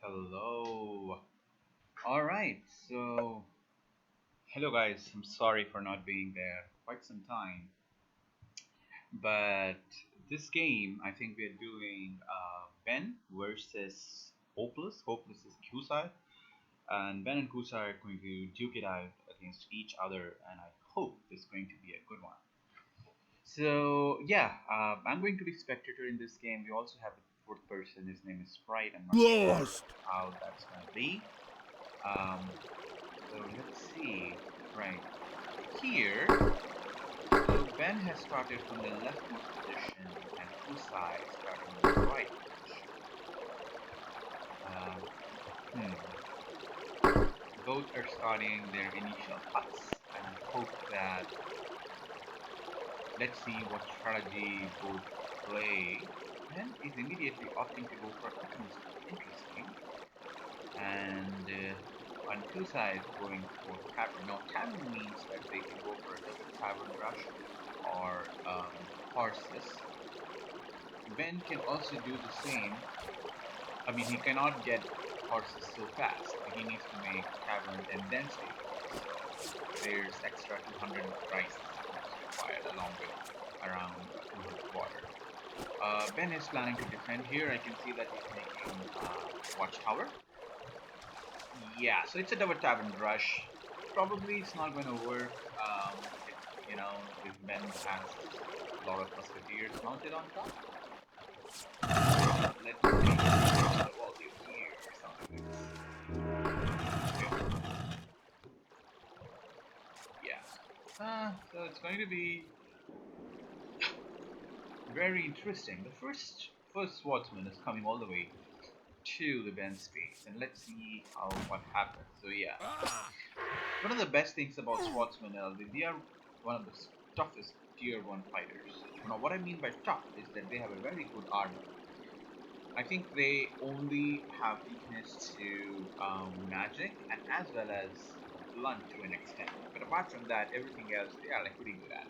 Hello. All right. So, hello guys. I'm sorry for not being there quite some time, but this game, I think we're doing Ben versus Hopeless. Hopeless is Qusai, and Ben and Qusai are going to duke it out against each other, and I hope this is going to be a good one. So yeah, I'm going to be spectator in this game. We also have a fourth person. His name is Sprite. I'm not sure Lost. how that's going to be. Um, So let's see. Right here, so Ben has started from the leftmost position and Qusai starting from the right position. Um, Both are starting their initial huts, and I hope that let's see what strategy both play. Ben is immediately opting to go for weapons, interesting, and on two sides going for tavern. Now tavern means that they can go for a double tavern rush or horses. Ben can also do the same. I mean, he cannot get horses so fast. He needs to make tavern and then stable. So there's extra 200 rice required along with around 200 water. Ben is planning to defend here. I can see that he's making watchtower. Yeah, so it's a double tavern rush. Probably it's not going to work. If, if Ben has a lot of musketeers mounted on top. Let's see the volume here. Something yeah. So it's going to be very interesting. The first swordsman is coming all the way to the Ben space, and let's see how what happens. So yeah. One of the best things about swordsmen is they are one of the toughest tier 1 fighters. Now, what I mean by tough is that they have a very good armor. I think they only have weakness to magic and as well as blunt to an extent. But apart from that, everything else they are like pretty good at.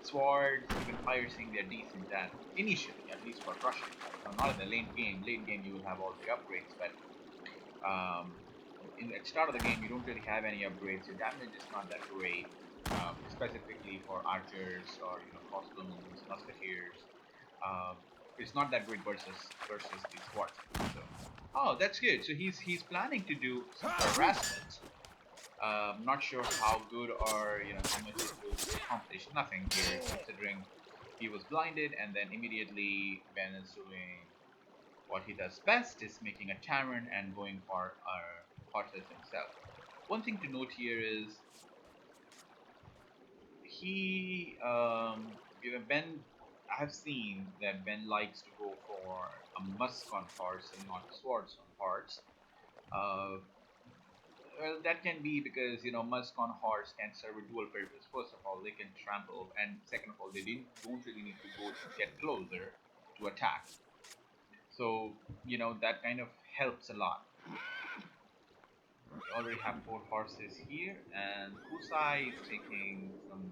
Swords, even piercing, they're decent at initially, at least for rushing. Now, not in the late game. Late game, you will have all the upgrades, but in the start of the game, you don't really have any upgrades. Your damage is not that great, specifically for archers or crossbows, musketeers. Um, it's not that great versus the swordsman. So, oh, that's good. So he's planning to do some harassment. Not sure how good or how much it will accomplish. Nothing here, considering he was blinded, and then immediately Ben is doing what he does best, is making a tavern and going for horses himself. One thing to note here is Ben. I have seen that Ben likes to go for a musk on horse and not swords on horse. Uh, well, that can be because musk on horse can serve a dual purpose. First of all, they can trample, and second of all, they don't really need to go get closer to attack. So that kind of helps a lot. We already have 4 horses here, and Qusai is taking some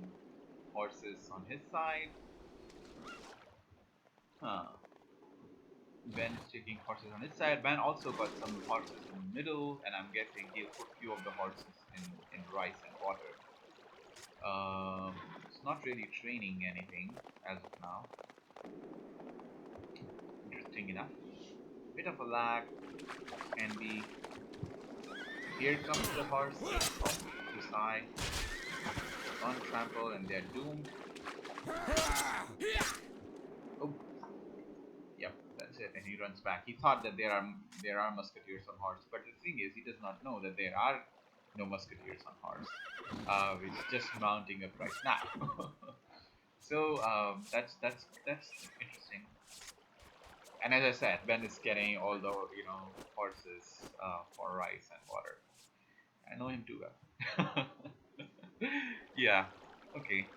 horses on his side. Huh. Ben is taking horses on his side. Ben also got some horses in the middle, and I'm guessing he'll put few of the horses in rice and water. It's not really training anything as of now. Interesting enough. Bit of a lag can be. Here comes the horses of Qusai on Trample, and they're doomed. Oh, yep, that's it. And he runs back. He thought that there are musketeers on horse, but the thing is, he does not know that there are no musketeers on horse. It's just mounting up right now. So that's interesting. And as I said, Ben is getting all the horses for rice and water. I know him too well. Yeah. Okay.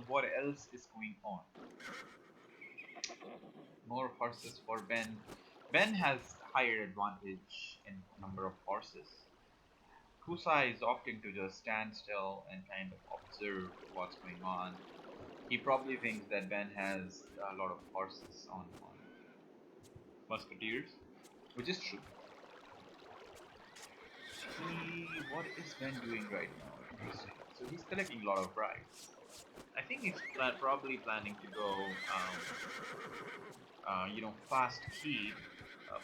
What else is going on? More horses for Ben. Ben has higher advantage in number of horses. Kusai is opting to just stand still and kind of observe what's going on. He probably thinks that Ben has a lot of horses on musketeers, which is true. What is Ben doing right now? Interesting. So he's collecting a lot of rice. I think he's probably planning to go, fast keep,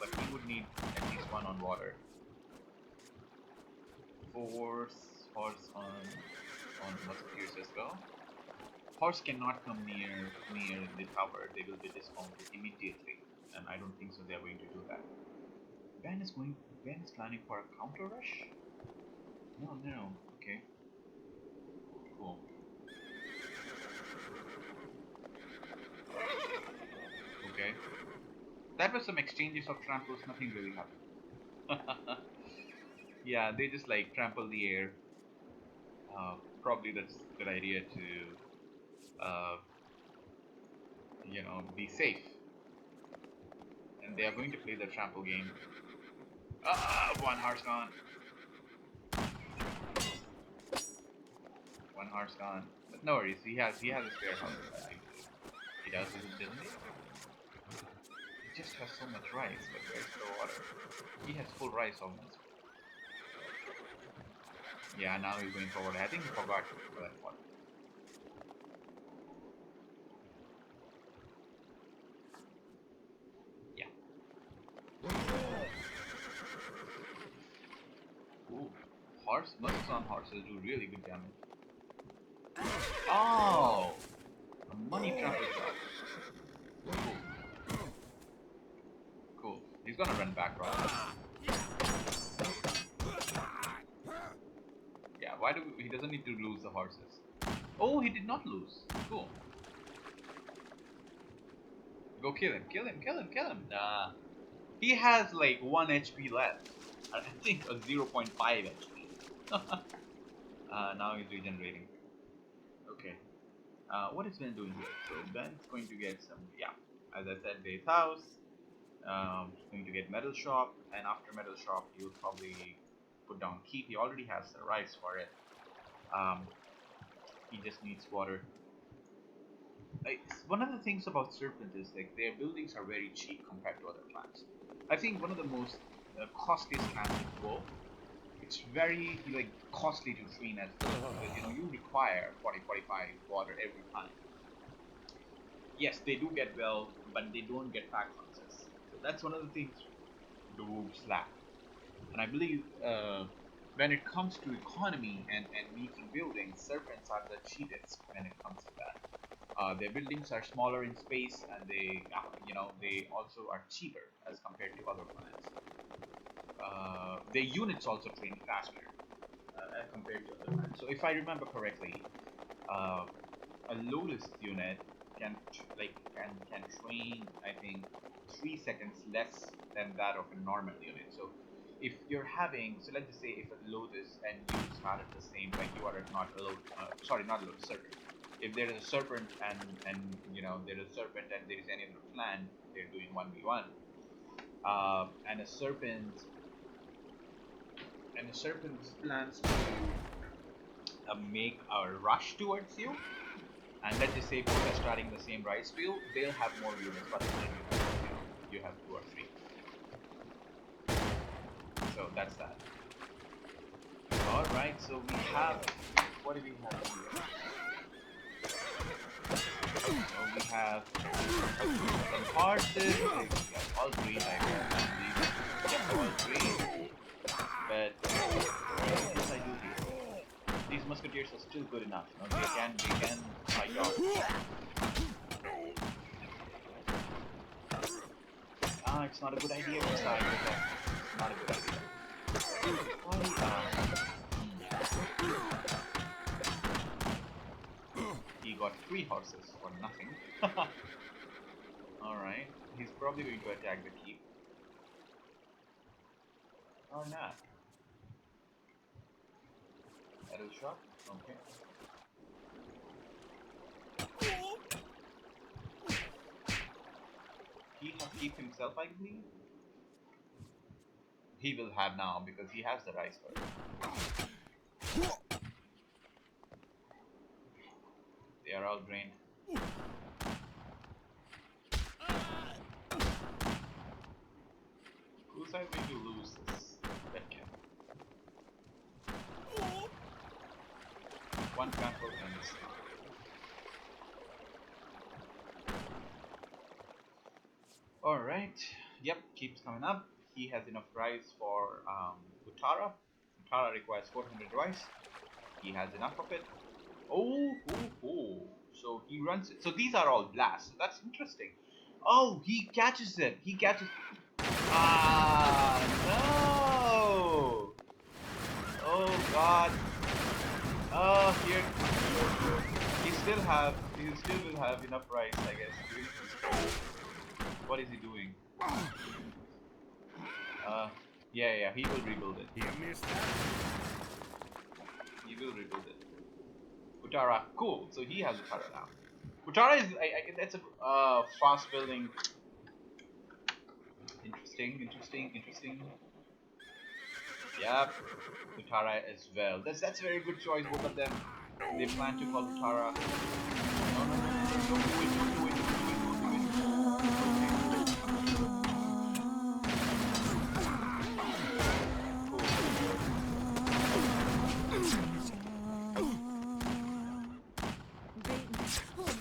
but he would need at least one on water. Horse on musketeers as well. Horse cannot come near the tower. They will be dismounted immediately, and I don't think so. They are going to do that. Ben is planning for a counter rush. No. Okay, cool. Okay, that was some exchanges of tramples. Nothing really happened. Yeah, they just like trample the air. Probably that's a good idea to, uh, be safe. And they are going to play the trample game. One horse gone. One horse gone. But no worries, he has a spare horse. I think he does, doesn't he? He just has so much rice, but where's the water? He has full rice almost. Yeah, now he's going forward. I think he forgot for that water. Yeah. Ooh. Muscles on horses do really good damage. Oh! A money trample shot. Cool. Cool. He's gonna run back, right? Yeah, he doesn't need to lose the horses. Oh, he did not lose. Cool. Go kill him. Nah. He has like 1 HP left. I think a 0.5 HP. Now he's regenerating. Okay. What is Ben doing here? So Ben's going to get some, yeah, as I said, base house. He's going to get metal shop, and after metal shop, he'll probably put down keep. He already has the rice for it. He just needs water. One of the things about Serpent is like their buildings are very cheap compared to other clans. I think one of the most costliest clans is WoW. It's very like costly to train as well because you require 40-45 water every time. Yes, they do get well, but they don't get pack classes. So that's one of the things the wolves lack. And I believe when it comes to economy and making buildings, serpents are the cheapest when it comes to that. Their buildings are smaller in space, and they also are cheaper as compared to other clans. Their units also train faster as compared to other clans. So if I remember correctly, a Lotus unit can train, I think, 3 seconds less than that of a normal unit. So if you're having, so let's just say if a Lotus and you start at the same, like you are not a Lotus, not a Lotus, Serpent. If there is a Serpent and there is a Serpent and there is any other clan, they're doing 1v1, and a Serpent plans to make a rush towards you, and let's just say both are starting the same rice field, they'll have more units, but you have 2 or 3. So that's that. Alright, so we have, what do we have here? So we have some horses, all green, I guess, all green, but what else I do here? These musketeers are still good enough, they can fight off. It's not a good idea to side with them. It's not a good idea. He got 3 horses for nothing. Alright, he's probably going to attack the keep. Or not. Arrow shot? Okay. He has keep himself, I believe. He will have now because he has the rice for it. They are all drained. Qusai is going to lose this bet cap. One trample and it's alright. Yep, keeps coming up. He has enough rice for Utara. Utara requires 400 rice. He has enough of it. Oh, oh, oh. So he runs it. So these are all blasts. So that's interesting. Oh, he catches it. He catches. Ah, no. Oh God. Oh, here. He still will have enough rice, I guess. What is he doing? Yeah, he will rebuild it. You missed that? He will rebuild it. Utara, cool. So he has Utara now. Utara is, that's a fast building. Interesting. Yep, Utara as well. That's a very good choice. Both of them. They plan to call Utara. No, don't do it.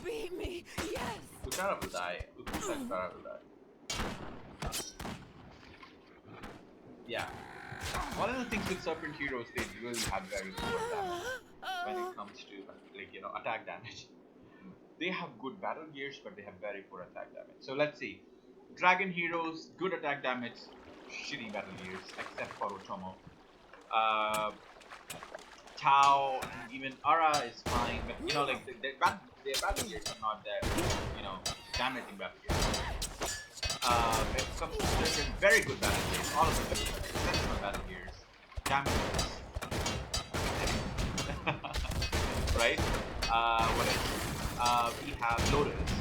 Beat me, yes. Utara will die. Utara will die. Yeah. One of the things with Serpent Heroes, they really have very poor damage when it comes to, like, attack damage. They have good battle gears, but they have very poor attack damage. So let's see. Dragon Heroes, good attack damage, shitty battle gears, except for Otomo. Tao and even Ara is fine, but like their battle gears are not that, damaging battle gears. When it comes to certain very good battle gears, all of them are exceptional battle gears, damage. Right? What else? We have Lotus.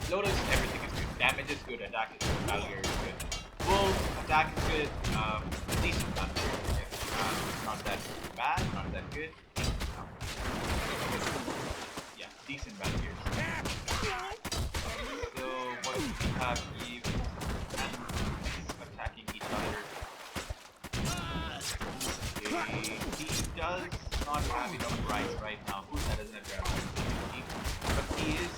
Lotus, everything is good. Damage is good, attack is good, battle gear is good. Wolf, attack is good, decent battle gear. Not that bad, not that good. Yeah, decent battle gears. So what do we have here? Attacking each other. Okay, he does not have enough rice right now. Qusai doesn't have enough rice. But he is.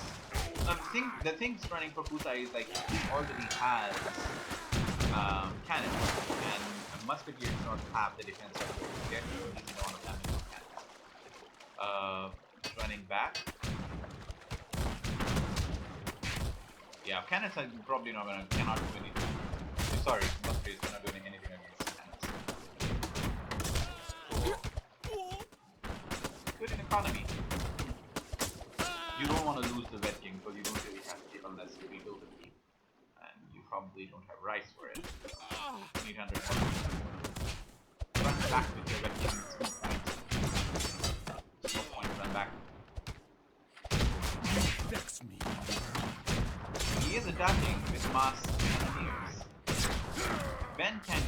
The things running for Qusai is like he already has cannons, and a musketeer does not have the defense of the musketeer. He's not one of them cannons. Running back. Yeah, cannons are probably cannot do anything. Sorry, musketeers are not doing anything against cannons. Cool. Good in economy. You don't want to lose the Red King because you don't really have to unless you rebuild the team. And you probably don't have rice for it. 800 points. Run back with your Red King. No point, run back. Vex me. He is attacking with mass cannoneers. Ben can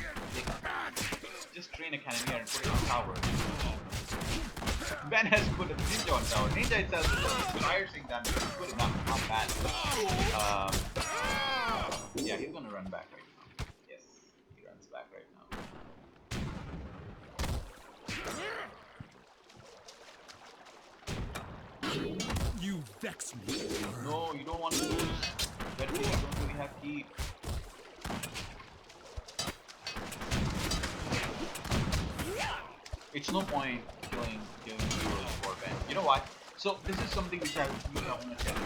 just train a cannoneer and put it on tower. Ben has put a ninja on tower. Ninja itself is tiresome damage. It's good enough, not bad. Yeah, he's gonna run back right now. Yes, he runs back right now. You vex me. No, you don't want to lose. Red King, you don't really have heat. It's no point killing heroes for Ben. You know what? So this is something which I want to tell you.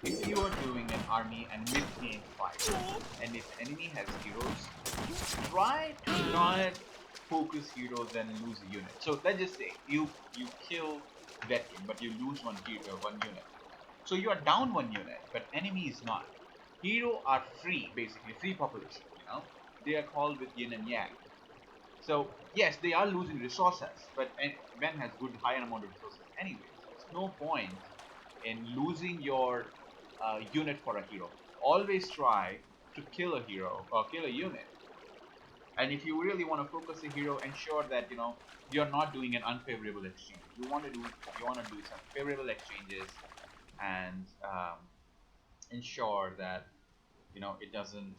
If you are doing an army and mid-game fight, and if enemy has heroes, try to not focus heroes and lose a unit. So let's just say you kill Vetkin, but you lose one unit. So you are down one unit, but enemy is not. Hero are free, basically free population. They are called with yin and yang. So yes, they are losing resources, but Ben has good high amount of resources anyway. So there's no point in losing your unit for a hero. Always try to kill a hero or kill a unit. And if you really want to focus a hero, ensure that you're not doing an unfavorable exchange. You want to do some favorable exchanges and ensure that it doesn't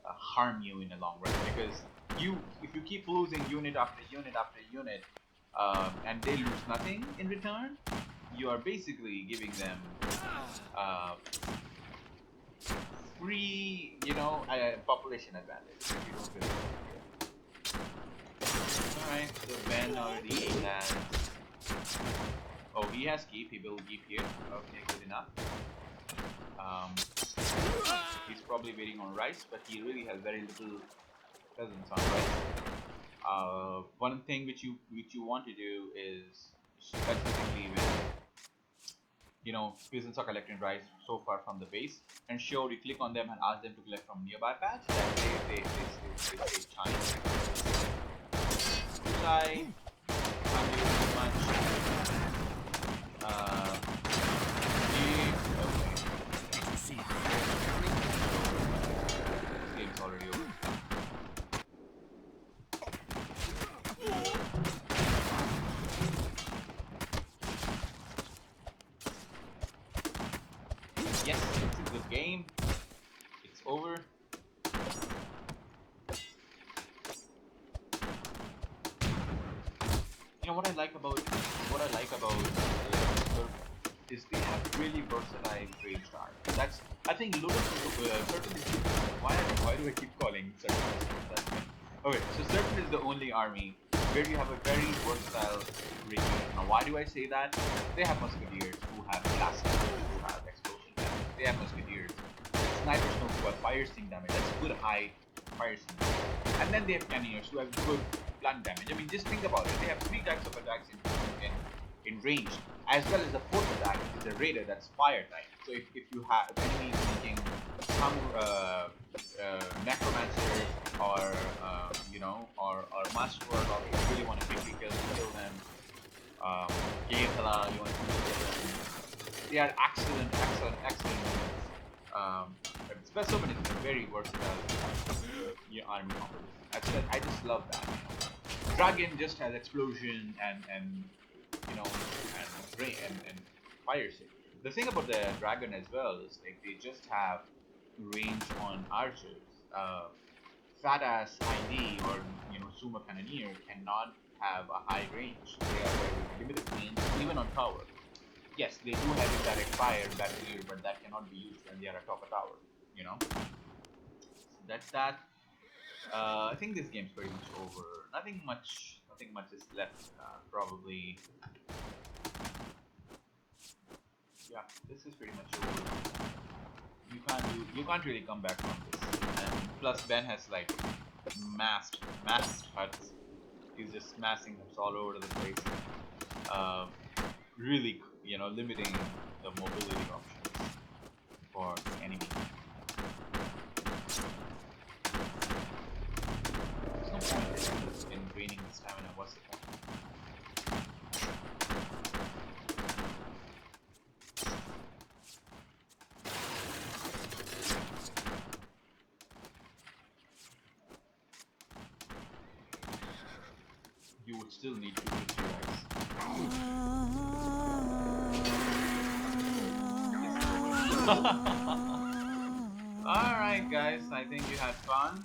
harm you in the long run, because if you keep losing unit after unit after unit, and they lose nothing in return, you are basically giving them uh, free, population advantage. If you don't really Alright, so Ben already has. Oh, he has keep. He will keep here. Okay, good enough. Um, he's probably waiting on rice, but he really has very little presence on rice. One thing which you want to do is specifically when peasants are collecting rice so far from the base, ensure you click on them and ask them to collect from nearby patch. That way they save time. Qusai can't do too much. Okay. This game's already over. Yes, it's a good game. It's over. What I like about is they have really versatile ranged arms. That's I think Lotus Serpent is why do I keep calling Serpent? Okay, so Serpent is the only army where you have a very versatile range. Now why do I say that? They have musketeers who have blasters, who have explosion damage. They have musketeers. Snipers know who have fire sting damage. That's good high fire sting damage. And then they have cannoneers who have good blunt damage. I mean, just think about it. They have three types of attacks in range, as well as the fourth attack, which is a raider, that's fire type. So if you have enemy making some necromancer or or masterword, or you really want to quickly kill them, Gaethala, you want to quickly kill them. They are excellent Special is a very versatile army composition. I just love that. Dragon just has explosion and rain and fire shit. The thing about the dragon as well is like they just have range on archers. Fat ass ID or Suma Cannoneer cannot have a high range. They are very limited range even on tower. Yes, they do have indirect fire battery, but that cannot be used when they are atop a tower. So that's that. I think this game's pretty much over. Nothing much is left. Probably. Yeah, this is pretty much over. You can't really come back from this. And plus Ben has like massed huts. He's just massing huts all over the place. Really, limiting the mobility options for the enemy. There's no point in draining the stamina. What's the point? You would still need to hit your eyes. Alright guys, I think you had fun.